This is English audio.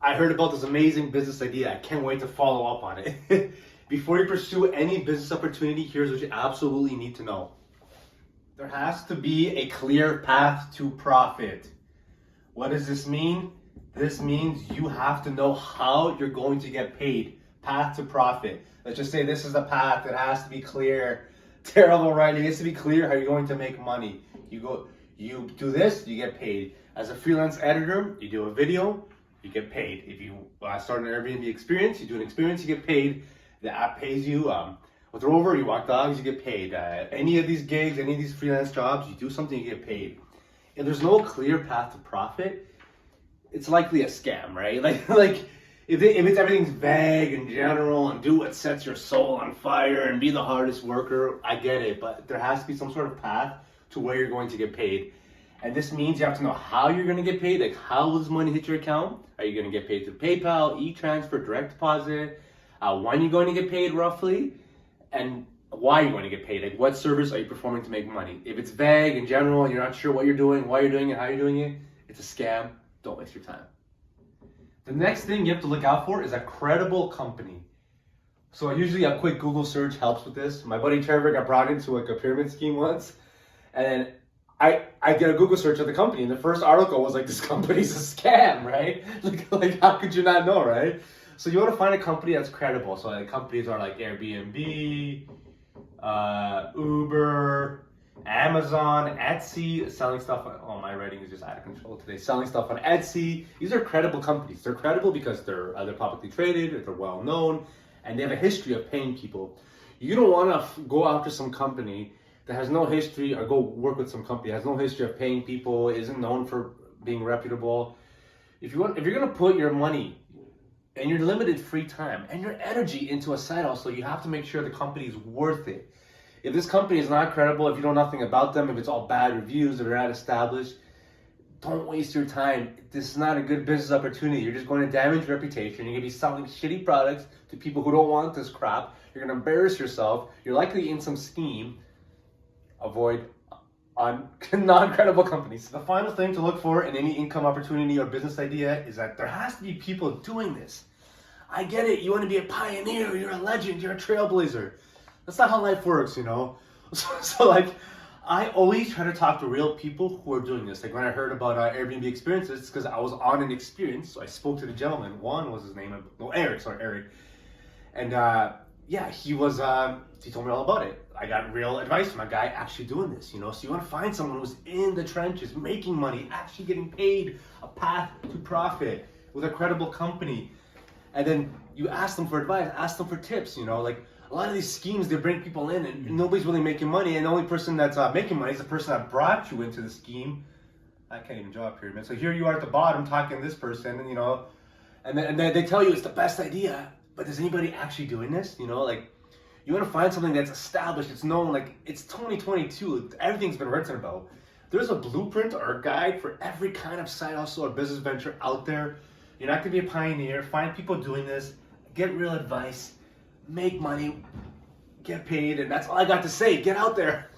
I heard about this amazing business idea. I can't wait to follow up on it. Before you pursue any business opportunity, here's what you absolutely need to know. There has to be a clear path to profit. What does this mean? This means you have to know how you're going to get paid. Path to profit. Let's just say this is the path. It has to be clear. Terrible writing. It has to be clear how you're going to make money. You do this, you get paid. As a freelance editor, you do a video, you get paid. If you start an Airbnb experience, you do an experience, you get paid. The app pays you. With Rover, you walk dogs, you get paid. Any of these gigs, any of these freelance jobs, you do something, you get paid. If there's no clear path to profit, it's likely a scam, right? Like if it's everything's vague and general and do what sets your soul on fire and be the hardest worker, I get it. But there has to be some sort of path to where you're going to get paid. And this means you have to know how you're going to get paid. Like, how will this money hit your account? Are you going to get paid through PayPal, e-transfer, direct deposit? When you're going to get paid roughly? And why you're going to get paid. Like, what service are you performing to make money? If it's vague and general and you're not sure what you're doing, why you're doing it, how you're doing it, it's a scam. Don't waste your time. The next thing you have to look out for is a credible company. So usually a quick Google search helps with this. My buddy Trevor got brought into like a pyramid scheme once, and then I did a Google search of the company, and the first article was like, this company's a scam, right? Like how could you not know, right? So you want to find a company that's credible. So like companies are like Airbnb, Uber, Amazon, Etsy, selling stuff on, oh, my writing is just out of control today. Selling stuff on Etsy. These are credible companies. They're credible because they're either publicly traded, or they're well known, and they have a history of paying people. You don't want to go after some company that has no history, or go work with some company that has no history of paying people, isn't known for being reputable. If you're going to put your money and your limited free time and your energy into a side hustle, you have to make sure the company is worth it. If this company is not credible, if you know nothing about them, if it's all bad reviews, if they're not established, don't waste your time. This is not a good business opportunity. You're just going to damage your reputation. You're going to be selling shitty products to people who don't want this crap. You're going to embarrass yourself. You're likely in some scheme. Avoid non-credible companies. The final thing to look for in any income opportunity or business idea is that there has to be people doing this. I get it. You want to be a pioneer. You're a legend. You're a trailblazer. That's not how life works, you know? So like, I always try to talk to real people who are doing this. Like when I heard about Airbnb experiences, it's because I was on an experience. So I spoke to the gentleman. Juan was his name. No, Eric. And yeah, he told me all about it. I got real advice from a guy actually doing this, you know? So you want to find someone who's in the trenches, making money, actually getting paid, a path to profit with a credible company. And then you ask them for advice, ask them for tips, you know? Like, a lot of these schemes, they bring people in and nobody's really making money, and the only person that's making money is the person that brought you into the scheme. I can't even draw a pyramid. So here you are at the bottom talking to this person, and you know, and then they tell you it's the best idea, but is anybody actually doing this? You know, like, you want to find something that's established, it's known, like, it's 2022, everything's been written about. There's a blueprint or a guide for every kind of side hustle or business venture out there. You're not going to be a pioneer. Find people doing this, get real advice, make money, get paid, and that's all I got to say. Get out there.